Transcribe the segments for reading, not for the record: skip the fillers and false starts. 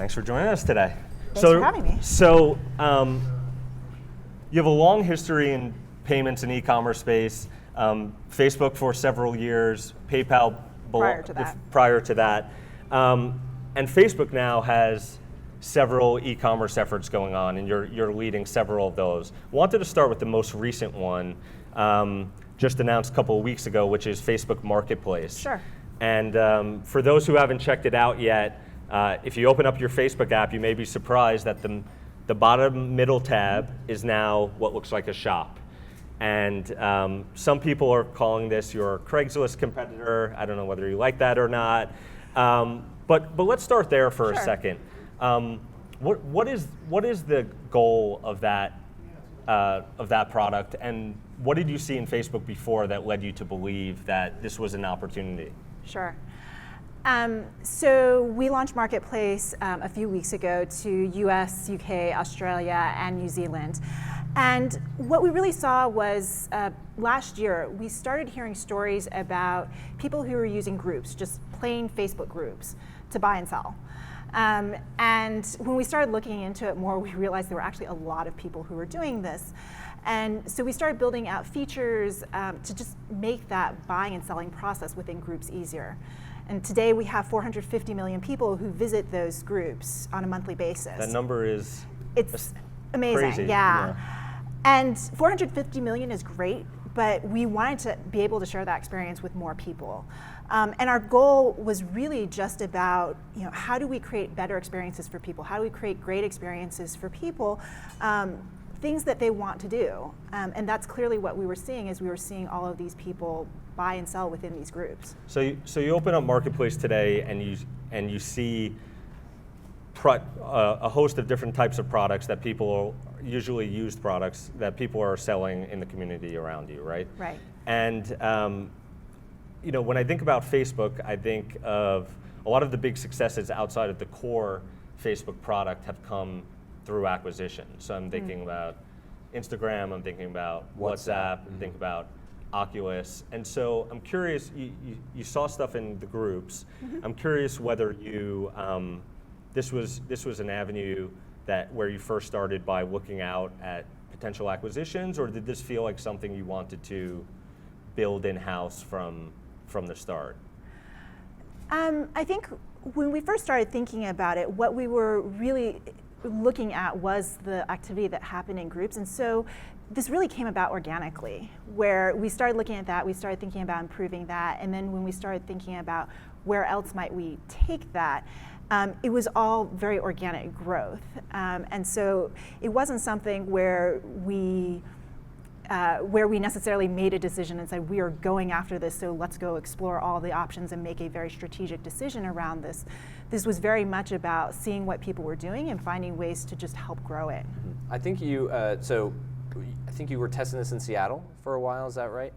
Thanks for joining us today. Thanks for having me. So, you have a long history in payments and e-commerce space. Facebook for several years, PayPal prior to that. And Facebook now has several e-commerce efforts going on, and you're leading several of those. Wanted to start with the most recent one, just announced a couple of weeks ago, which is Facebook Marketplace. Sure. And for those who haven't checked it out yet, if you open up your Facebook app, you may be surprised that the bottom middle tab is now what looks like a shop. And some people are calling this your Craigslist competitor. I don't know whether you like that or not. But let's start there for a second. What is the goal of that product, and what did you see in Facebook before that led you to believe that this was an opportunity? Sure. So we launched Marketplace a few weeks ago to US, UK, Australia, and New Zealand. And what we really saw was last year, we started hearing stories about people who were using groups, just plain Facebook groups, to buy and sell. And when we started looking into it more, we realized there were actually a lot of people who were doing this. And so we started building out features to just make that buying and selling process within groups easier. And today we have 450 million people who visit those groups on a monthly basis. That number is amazing, crazy. Yeah. And 450 million is great, but we wanted to be able to share that experience with more people. And our goal was really just about, how do we create better experiences for people? How do we create great experiences for people? Things that they want to do. And that's clearly what we were seeing, is we were seeing all of these people buy and sell within these groups. So you open up Marketplace today, and you see a host of different types of products that people usually used products that people are selling in the community around you, right? Right. And when I think about Facebook, I think of a lot of the big successes outside of the core Facebook product have come through acquisition. So I'm thinking about Instagram, I'm thinking about WhatsApp, I'm thinking about Oculus. And so I'm curious, you saw stuff in the groups. I'm curious whether you, this was an avenue where you first started by looking out at potential acquisitions, or did this feel like something you wanted to build in-house from the start? I think when we first started thinking about it, what we were really looking at was the activity that happened in groups. And so this really came about organically, where we started looking at that, we started thinking about improving that, and then when we started thinking about where else might we take that, it was all very organic growth. And so it wasn't something where we necessarily made a decision and said, we are going after this, so let's go explore all the options and make a very strategic decision around this. This was very much about seeing what people were doing and finding ways to just help grow it. I think you were testing this in Seattle for a while, is that right?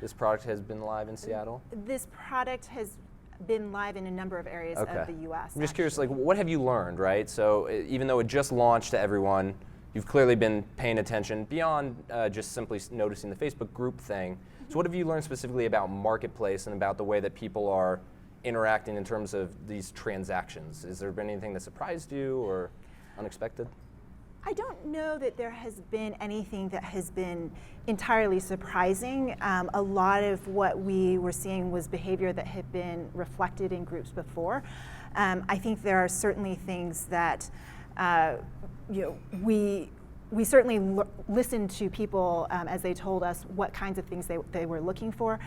This product has been live in Seattle? This product has been live in a number of areas of the US. I'm just curious, what have you learned, right? So even though it just launched to everyone, you've clearly been paying attention beyond just simply noticing the Facebook group thing. So what have you learned specifically about Marketplace and about the way that people are interacting in terms of these transactions? Has there been anything that surprised you or unexpected? I don't know that there has been anything that has been entirely surprising. A lot of what we were seeing was behavior that had been reflected in groups before. I think there are certainly things that we certainly listened to people as they told us what kinds of things they were looking for,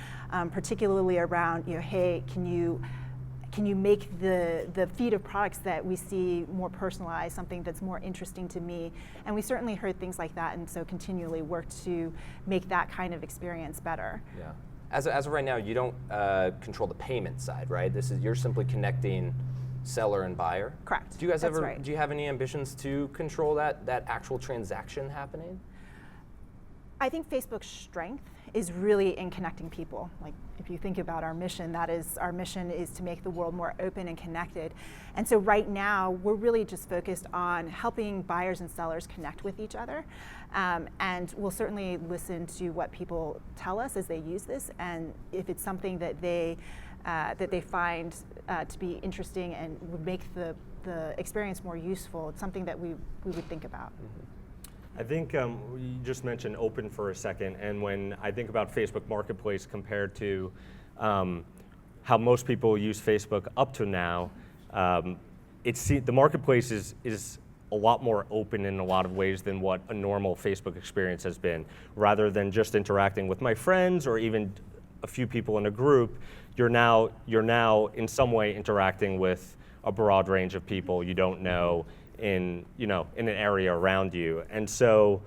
particularly around, hey, can you make the feed of products that we see more personalized, something that's more interesting to me? And we certainly heard things like that, and so continually worked to make that kind of experience better. Yeah. As of right now, you don't control the payment side, right? You're simply connecting seller and buyer. Correct. Do you guys right. Do you have any ambitions to control that actual transaction happening? I think Facebook's strength is really in connecting people. Like, if you think about our mission, our mission is to make the world more open and connected. And so right now, we're really just focused on helping buyers and sellers connect with each other. And we'll certainly listen to what people tell us as they use this, and if it's something that they find to be interesting and would make the the experience more useful, it's something that we would think about. I think you just mentioned open for a second, and when I think about Facebook Marketplace compared to how most people use Facebook up to now, the Marketplace is a lot more open in a lot of ways than what a normal Facebook experience has been. Rather than just interacting with my friends or even a few people in a group, you're now in some way interacting with a broad range of people you don't know in an area around you. And so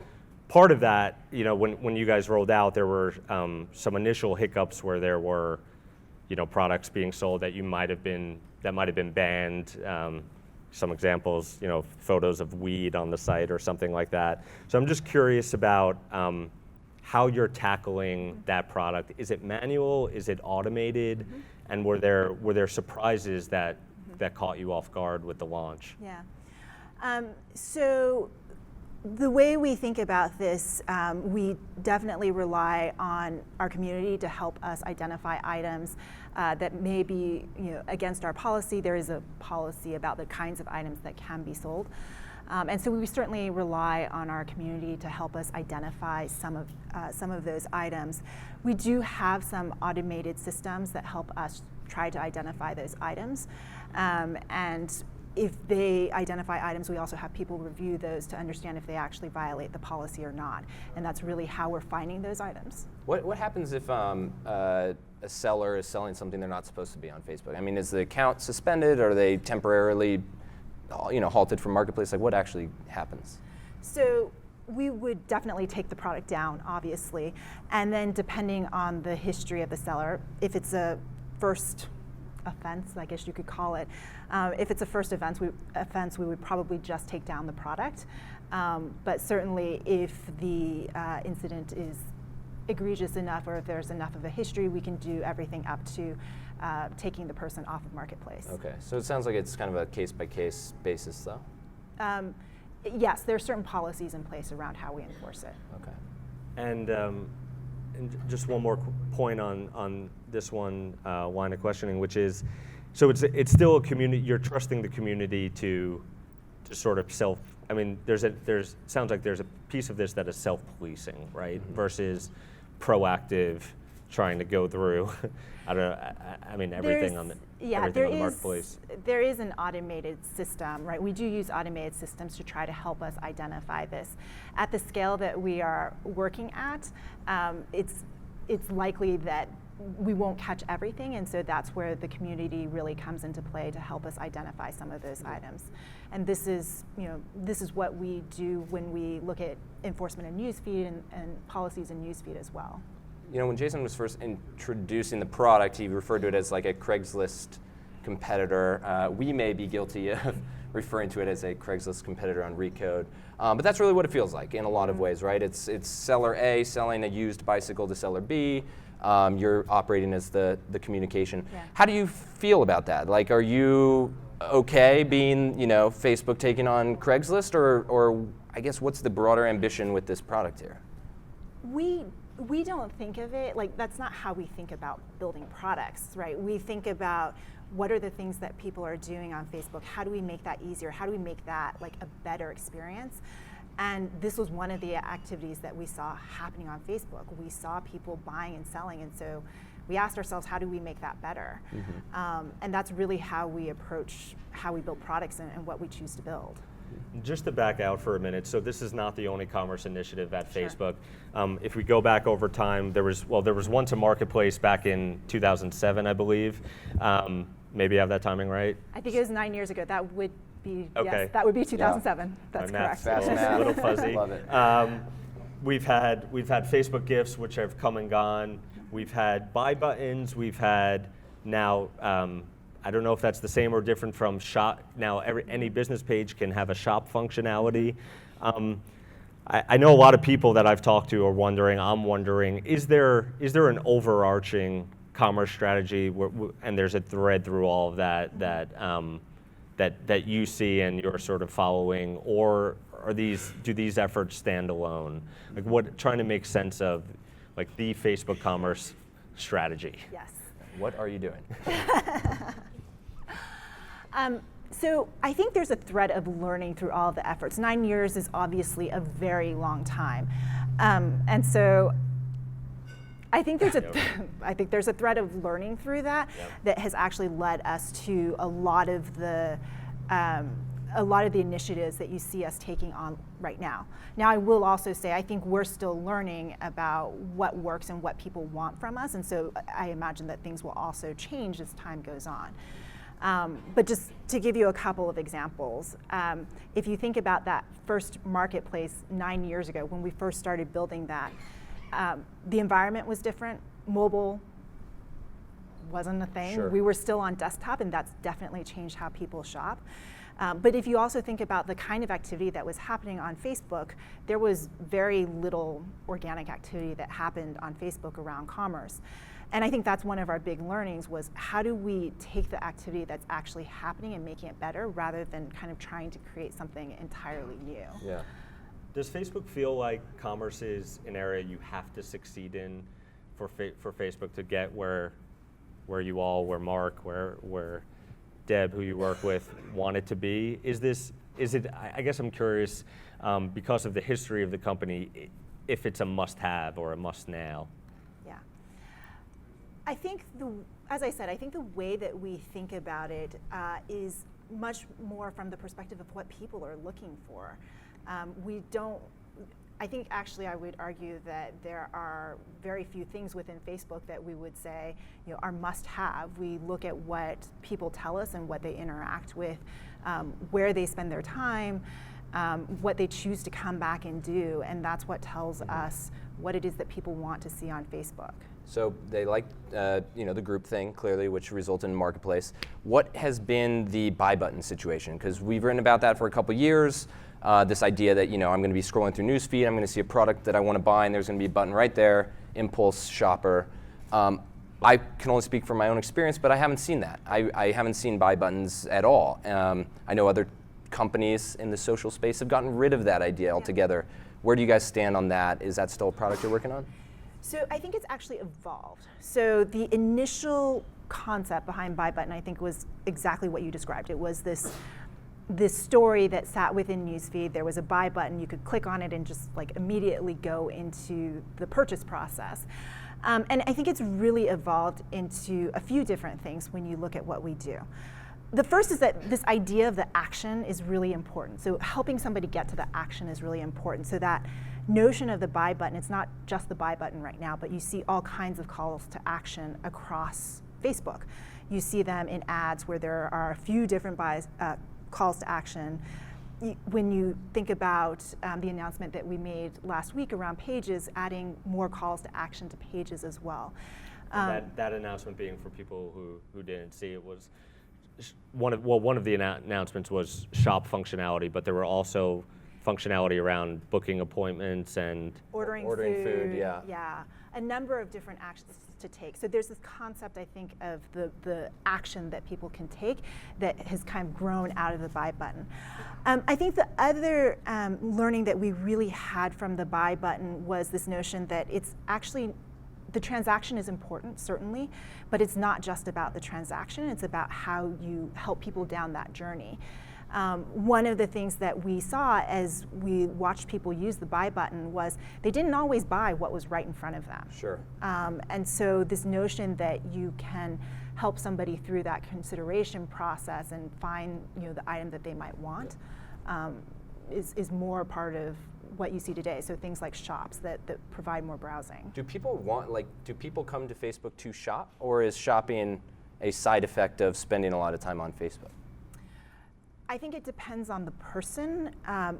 part of that, when you guys rolled out, there were some initial hiccups where there were products being sold that might have been banned. Some examples, photos of weed on the site or something like that. So I'm just curious about how you're tackling that product. Is it manual? Is it automated? And were there surprises that caught you off guard with the launch? Yeah. So the way we think about this, we definitely rely on our community to help us identify items that may be against our policy. There is a policy about the kinds of items that can be sold. And so we certainly rely on our community to help us identify some of those items. We do have some automated systems that help us try to identify those items. And if they identify items, we also have people review those to understand if they actually violate the policy or not. And that's really how we're finding those items. What happens if a seller is selling something they're not supposed to be on Facebook? I mean, is the account suspended? Or are they temporarily halted from Marketplace? Like, what actually happens? So we would definitely take the product down, obviously. And then depending on the history of the seller, if it's a first offense, I guess you could call it. If it's a first offense, we would probably just take down the product. But certainly if the incident is egregious enough or if there's enough of a history, we can do everything up to taking the person off of Marketplace. Okay, so it sounds like it's kind of a case-by-case basis, though? Yes, there are certain policies in place around how we enforce it. Okay. And just one more point on this one line of questioning, which is, so it's still a community. You're trusting the community to sort of I mean, sounds like there's a piece of this that is self-policing, right? Versus proactive, trying to go through. Everything on the Marketplace. There is an automated system, right? We do use automated systems to try to help us identify this. At the scale that we are working at, it's likely that we won't catch everything, and so that's where the community really comes into play to help us identify some of those items. And this is what we do when we look at enforcement in newsfeed and policies in newsfeed as well. When Jason was first introducing the product, he referred to it as like a Craigslist competitor. We may be guilty of referring to it as a Craigslist competitor on Recode. But that's really what it feels like in a lot of ways, right? It's seller A selling a used bicycle to seller B. You're operating as the communication. Yeah. How do you feel about that? Like, are you okay being, Facebook taking on Craigslist, or I guess what's the broader ambition with this product here? We don't think of it, like that's not how we think about building products, right? We think about what are the things that people are doing on Facebook? How do we make that easier? How do we make that like a better experience? And this was one of the activities that we saw happening on Facebook. We saw people buying and selling, and so we asked ourselves, how do we make that better? And that's really how we approach how we build products and what we choose to build. Just to back out for a minute, so this is not the only commerce initiative at Sure. Facebook. If we go back over time, there was one to Marketplace back in 2007, I believe. Maybe I have that timing right? I think it was 9 years ago. That would be, Okay. yes, that would be 2007. That's My math's correct. a little fuzzy. Love it. We've had Facebook gifts, which have come and gone. We've had buy buttons. We've had now, I don't know if that's the same or different from shop. Now any business page can have a shop functionality. I know a lot of people that I've talked to are wondering, I'm wondering, is there an overarching commerce strategy and there's a thread through all of that you see and you're sort of following, or do these efforts stand alone? Like trying to make sense of like the Facebook commerce strategy. Yes. What are you doing? So I think there's a thread of learning through all of the efforts. 9 years is obviously a very long time. And so I think there's I think there's a thread of learning through that that has actually led us to a lot of the initiatives that you see us taking on right now. Now, I will also say I think we're still learning about what works and what people want from us, and so I imagine that things will also change as time goes on. But just to give you a couple of examples, if you think about that first marketplace 9 years ago when we first started building that, the environment was different. Mobile wasn't a thing. Sure. We were still on desktop, and that's definitely changed how people shop. But if you also think about the kind of activity that was happening on Facebook, there was very little organic activity that happened on Facebook around commerce. And I think that's one of our big learnings was how do we take the activity that's actually happening and making it better rather than kind of trying to create something entirely new. Yeah. Does Facebook feel like commerce is an area you have to succeed in for Facebook to get where you all, where Mark, where Deb, who you work with, want it to be? Is it, I guess I'm curious, because of the history of the company, if it's a must-have or a must-now? Yeah. I think, as I said, I think the way that we think about it is much more from the perspective of what people are looking for. I think actually I would argue that there are very few things within Facebook that we would say, are must-have. We look at what people tell us and what they interact with, where they spend their time, what they choose to come back and do, and that's what tells us what it is that people want to see on Facebook. So they like, the group thing, clearly, which resulted in Marketplace. What has been the buy button situation? Because we've written about that for a couple years. This idea that, I'm going to be scrolling through newsfeed, I'm going to see a product that I want to buy, and there's going to be a button right there, impulse shopper. I can only speak from my own experience, but I haven't seen that. I haven't seen buy buttons at all. I know other companies in the social space have gotten rid of that idea altogether. Where do you guys stand on that? Is that still a product you're working on? So I think it's actually evolved. So the initial concept behind buy button, I think, was exactly what you described. It was this story that sat within newsfeed. There was a buy button. You could click on it and just immediately go into the purchase process. And I think it's really evolved into a few different things when you look at what we do. The first is that this idea of the action is really important. So helping somebody get to the action is really important. So that notion of the buy button, it's not just the buy button right now, but you see all kinds of calls to action across Facebook. You see them in ads where there are a few different calls to action. When you think about the announcement that we made last week around Pages, adding more calls to action to Pages as well. That announcement being, for people who didn't see it, was one of the announcements was shop functionality, but there were also functionality around booking appointments and ordering food. Yeah, a number of different actions to take. So there's this concept, I think, of the action that people can take that has kind of grown out of the buy button. I think the other learning that we really had from the buy button was this notion that it's actually, the transaction is important, certainly, but it's not just about the transaction. It's about how you help people down that journey. One of the things that we saw as we watched people use the buy button was they didn't always buy what was right in front of them. Sure. And so this notion that you can help somebody through that consideration process and find the item that they might want is more part of what you see today. So things like shops that provide more browsing. Do people come to Facebook to shop, or is shopping a side effect of spending a lot of time on Facebook? I think it depends on the person.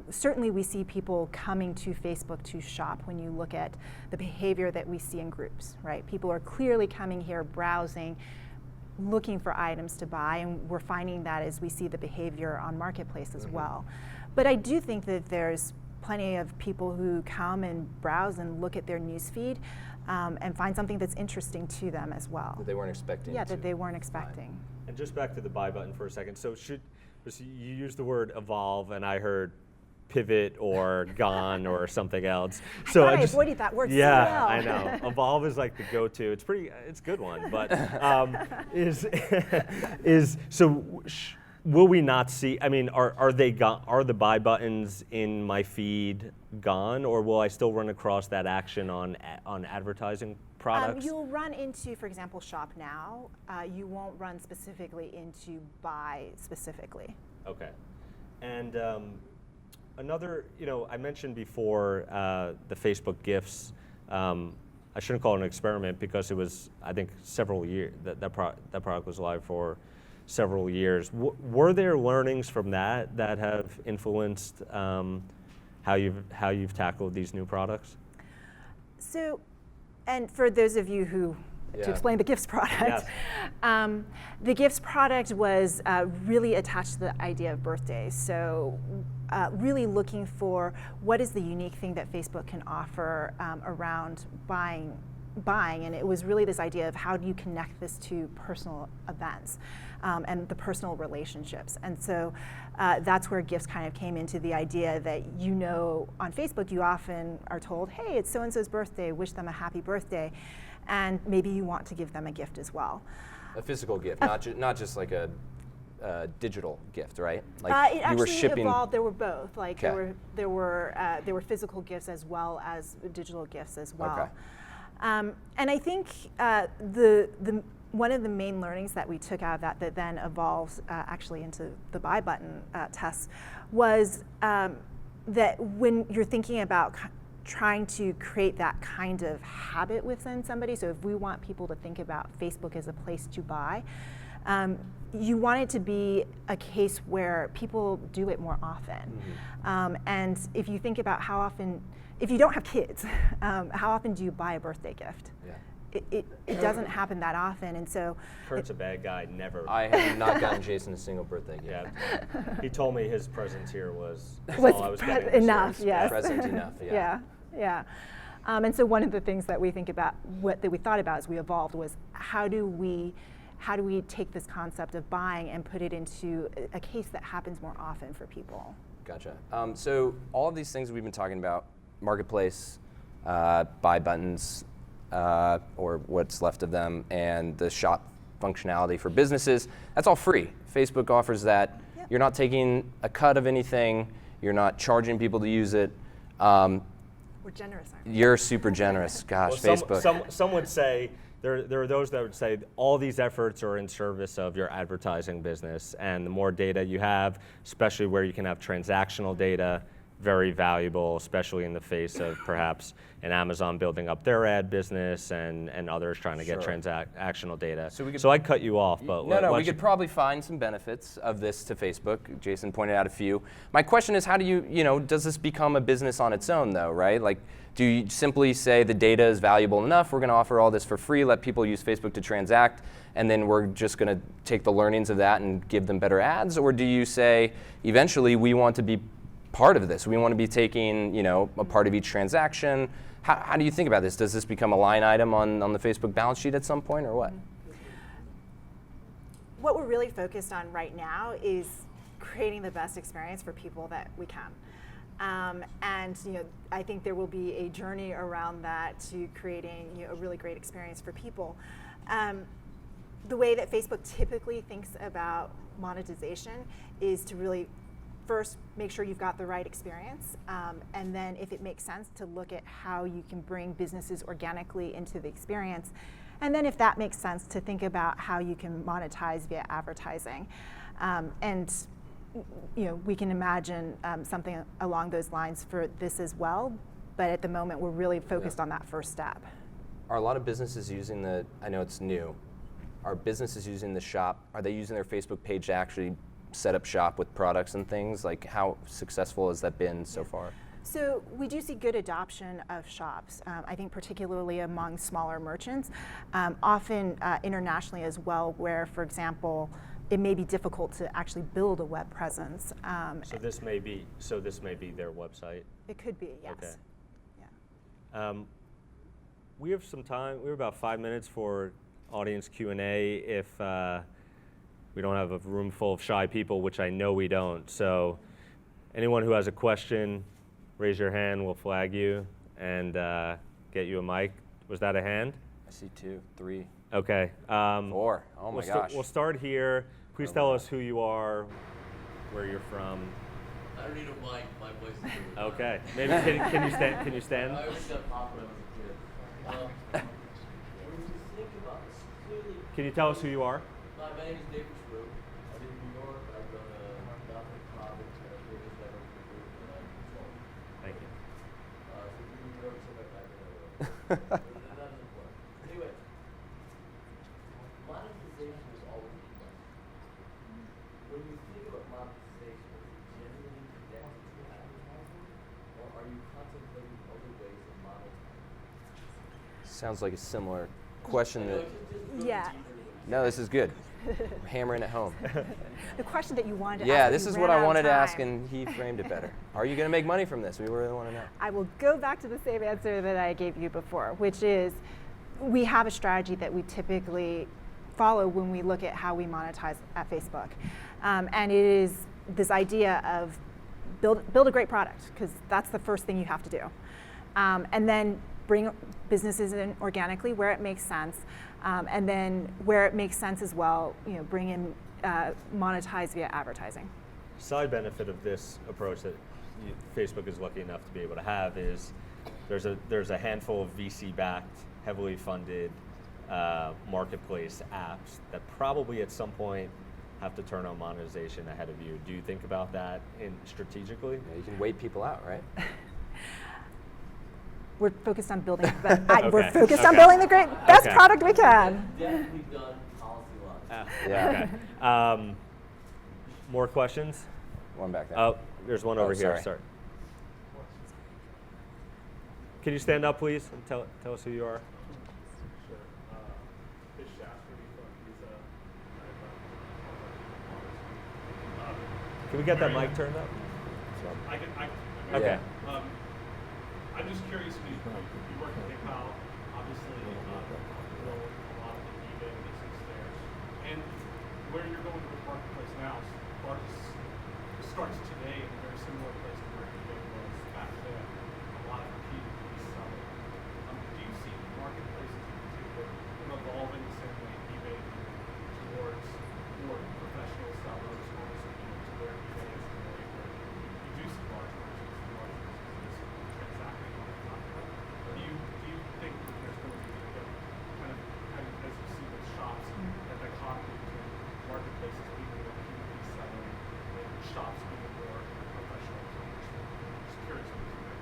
Certainly we see people coming to Facebook to shop when you look at the behavior that we see in groups, right? People are clearly coming here, browsing, looking for items to buy, and we're finding that as we see the behavior on Marketplace as well. But I do think that there's plenty of people who come and browse and look at their newsfeed and find something that's interesting to them as well. That they weren't expecting. Yeah, that they weren't expecting. And just back to the buy button for a second. So you used the word evolve, and I heard pivot or gone or something else. So I avoided that word so well. Yeah, I know. Evolve is like the go-to. It's a good one, but will we not see? I mean, are they gone? Are the buy buttons in my feed gone, or will I still run across that action on advertising products? You'll run into, for example, Shop Now. You won't run specifically into Buy specifically. Okay, and another, I mentioned before the Facebook GIFs. I shouldn't call it an experiment because it was, I think, several years. That product was live for several years. Were there learnings from that have influenced how you've tackled these new products? So, and for those of you who, to explain the GIFs product, Yes. The GIFs product was really attached to the idea of birthdays. So really looking for what is the unique thing that Facebook can offer around buying, and it was really this idea of how do you connect this to personal events and the personal relationships. And so that's where GIFs kind of came into the idea that, on Facebook you often are told, hey, it's so-and-so's birthday, wish them a happy birthday, and maybe you want to give them a gift as well. A physical gift, not just like a digital gift, right? It you actually were shipping. evolved. There were both. Like Okay. there were physical gifts as well as digital gifts as well. Okay. And I think one of the main learnings that we took out of that then evolved actually into the buy button tests was that when you're thinking about trying to create that kind of habit within somebody, so if we want people to think about Facebook as a place to buy, you want it to be a case where people do it more often. Mm-hmm. And if you think about how often, if you don't have kids, how often do you buy a birthday gift? Yeah. It doesn't happen that often, and so. Kurt's a bad guy, never. I have not gotten Jason a single birthday gift. Yeah. He told me his present here was all I was getting this enough, year. yes. Present enough, yeah. Yeah. And so one of the things that we think about, that we thought about as we evolved, was how do we take this concept of buying and put it into a case that happens more often for people? Gotcha. So all of these things we've been talking about, marketplace, buy buttons, or what's left of them, and the shop functionality for businesses, that's all free. Facebook offers that. Yep. You're not taking a cut of anything. You're not charging people to use it. We're generous, aren't we? You're super generous. Gosh, Well, Facebook. some would say, there are those that would say all these efforts are in service of your advertising business, and the more data you have, especially where you can have transactional data, very valuable, especially in the face of perhaps an Amazon building up their ad business and others trying to get transactional data. So I cut you off, but no, we could probably find some benefits of this to Facebook. Jason pointed out a few. My question is, how do you does this become a business on its own though, right? Like, do you simply say the data is valuable enough, we're going to offer all this for free, let people use Facebook to transact, and then we're just going to take the learnings of that and give them better ads? Or do you say, eventually we want to be part of this, we want to be taking a part of each transaction? How do you think about this? Does this become a line item on the Facebook balance sheet at some point, or what? What we're really focused on right now is creating the best experience for people that we can. And I think there will be a journey around that to creating a really great experience for people. The way that Facebook typically thinks about monetization is to really first make sure you've got the right experience, and then if it makes sense, to look at how you can bring businesses organically into the experience, and then if that makes sense, to think about how you can monetize via advertising. And we can imagine something along those lines for this as well, but at the moment we're really focused on that first step. Are a lot of businesses using I know it's new, are businesses using the shop, are they using their Facebook page to actually set up shop with products and things? Like, how successful has that been so far? So we do see good adoption of shops, I think particularly among smaller merchants, often internationally as well, where, for example, it may be difficult to actually build a web presence. So this may be their website? It could be, yes. Okay. Yeah. We have some time. We have about 5 minutes for audience Q&A if we don't have a room full of shy people, which I know we don't. So anyone who has a question, raise your hand, we'll flag you and get you a mic. Was that a hand? I see 2, 3. Okay. 4. Oh my gosh. We'll start here. Please tell us who you are, where you're from. I don't need a mic. My voice is good. Okay. Maybe can you stand? Can you stand? I always got pop when I was a kid. When you think about this, clearly, Can you tell us who you are? my name is David True. I live in New York. I run a not-for-profit business network group that I control. Thank you. So if you're in New York, so back in the That is important. Anyway, monetization is always a question. When you think about monetization, is it generally connected to advertising, or are you contemplating other ways of monetizing? Sounds like a similar question that. Yeah. No, this is good. We're hammering it home. The question that you wanted to ask. Yeah, but this you is ran what out I of wanted to ask, time. and he framed it better. Are you going to make money from this? We really want to know. I will go back to the same answer that I gave you before, which is we have a strategy that we typically follow when we look at how we monetize at Facebook. And it is this idea of build a great product, because that's the first thing you have to do. And then bring businesses in organically where it makes sense. And then where it makes sense as well, bring in monetize via advertising. Side benefit of this approach that Facebook is lucky enough to be able to have is there's a handful of VC-backed, heavily funded marketplace apps that probably at some point have to turn on monetization ahead of you. Do you think about that strategically? Yeah, you can wait people out, right? We're focused on building. Okay. We're focused on building the best product we can. Definitely done policy-wise. Okay. More questions? One back there. Oh, there's one over here. sorry. Sorry. Can you stand up, please, and tell us who you are? Can we get that mic turned up? Okay. I'm just curious, you work at PayPal, obviously, you know a lot of the eBay business there. And where you're going with marketplace now starts today in a very similar place to where eBay was back then. A lot of P2P selling. Do you see marketplaces in particular evolving the same way eBay towards more professional sellers, almost to where eBay is today, where you do see large merchants, large businesses transacting on the platform? Do you think that there's going to be kind of, as you see with shops, that dichotomy between marketplaces being more P2P selling and shops being more professional sellers? Just curious what you think.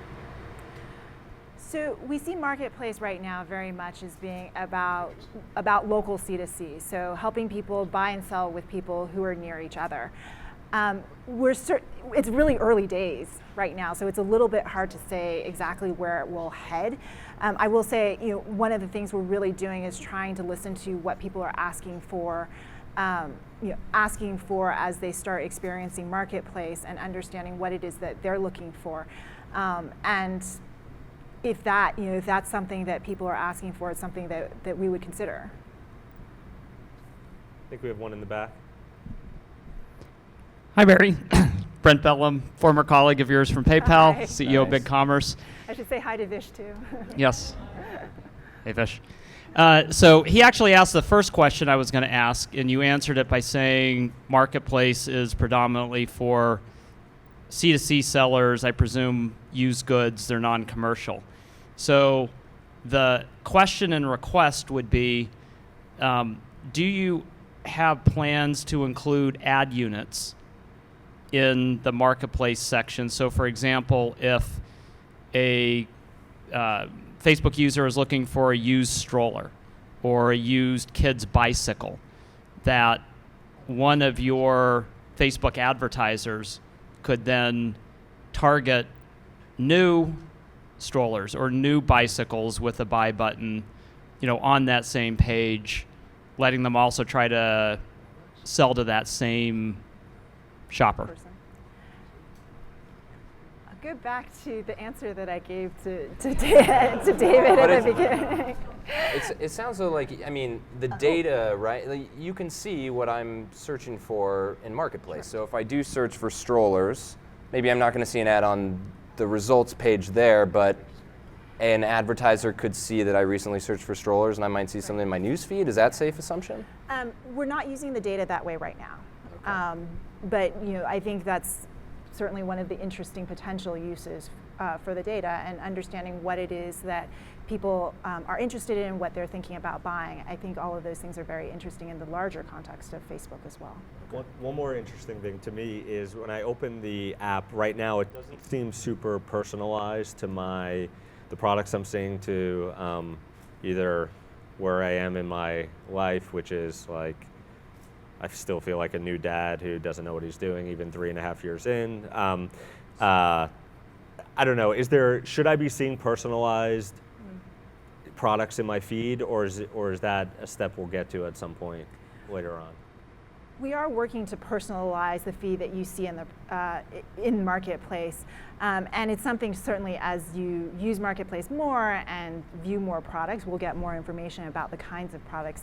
So we see marketplace right now very much as being about local C2C, so helping people buy and sell with people who are near each other. It's really early days right now, so it's a little bit hard to say exactly where it will head. I will say, one of the things we're really doing is trying to listen to what people are asking for as they start experiencing marketplace and understanding what it is that they're looking for, and if that's something that people are asking for, it's something that we would consider. I think we have one in the back. Hi, Barry. Brent Bellum, former colleague of yours from PayPal, Hi. CEO of Nice. BigCommerce. I should say hi to Vish too. Yes. Hey, Vish. So he actually asked the first question I was going to ask, and you answered it by saying marketplace is predominantly for C2C sellers, I presume used goods, they're non-commercial. So the question and request would be, do you have plans to include ad units in the marketplace section? So for example, if a Facebook user is looking for a used stroller or a used kid's bicycle, that one of your Facebook advertisers could then target new strollers or new bicycles with a buy button, on that same page, letting them also try to sell to that same shopper. Person. I'll go back to the answer that I gave to David at the beginning. It sounds like, the data, right? Like, you can see what I'm searching for in Marketplace. So if I do search for strollers, maybe I'm not going to see an ad on the results page there, but an advertiser could see that I recently searched for strollers and I might see something in my news feed. Is that a safe assumption? We're not using the data that way right now. But I think that's certainly one of the interesting potential uses for the data, and understanding what it is that people are interested in, what they're thinking about buying. I think all of those things are very interesting in the larger context of Facebook as well. One more interesting thing to me is when I open the app right now, it doesn't seem super personalized to the products I'm seeing, to either where I am in my life, which is like, I still feel like a new dad who doesn't know what he's doing even 3.5 years in. I don't know, should I be seeing personalized products in my feed, or is that a step we'll get to at some point later on? We are working to personalize the feed that you see in Marketplace, and it's something certainly as you use Marketplace more and view more products, we'll get more information about the kinds of products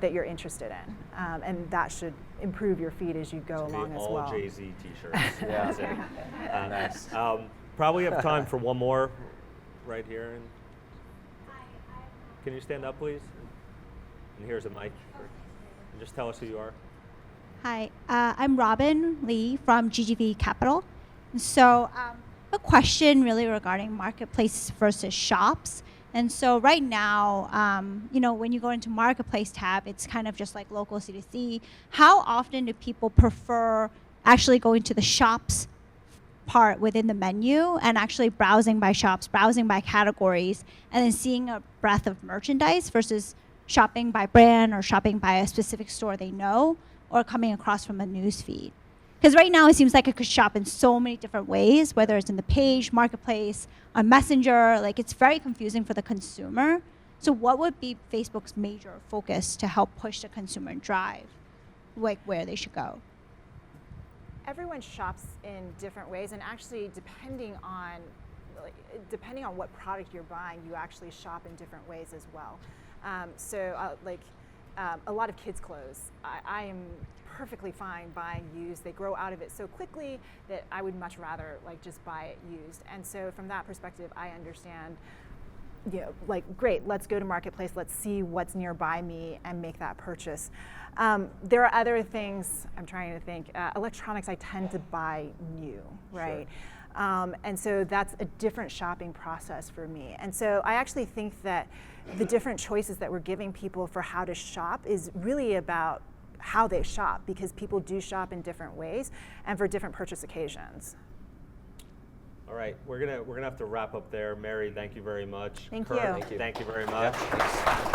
that you're interested in, and that should improve your feed as you go along as well. All Jay-Z t-shirts. Yeah. That's it. Nice. Probably have time for one more right here. Can you stand up, please? And here's a mic. And just tell us who you are. Hi, I'm Robin Lee from GGV Capital. So a question really regarding marketplace versus shops. And so right now, when you go into Marketplace tab, it's kind of just like local C2C. How often do people prefer actually going to the shops part within the menu and actually browsing by shops, browsing by categories, and then seeing a breadth of merchandise versus shopping by brand or shopping by a specific store they know, or coming across from a news feed? Because right now it seems like I could shop in so many different ways, whether it's in the page, Marketplace, on Messenger. Like, it's very confusing for the consumer. So what would be Facebook's major focus to help push the consumer and drive like where they should go? Everyone shops in different ways, and actually depending on what product you're buying, you actually shop in different ways as well. A lot of kids' clothes, I am perfectly fine buying used. They grow out of it so quickly that I would much rather just buy it used. And so from that perspective, I understand, great, let's go to Marketplace, let's see what's nearby me and make that purchase. There are other things, I'm trying to think, electronics I tend to buy new, right? Sure. And so that's a different shopping process for me. And so I actually think that the different choices that we're giving people for how to shop is really about how they shop, because people do shop in different ways and for different purchase occasions. All right, we're gonna have to wrap up there. Mary, thank you very much. Thank Kurt, you. thank you very much. Yeah.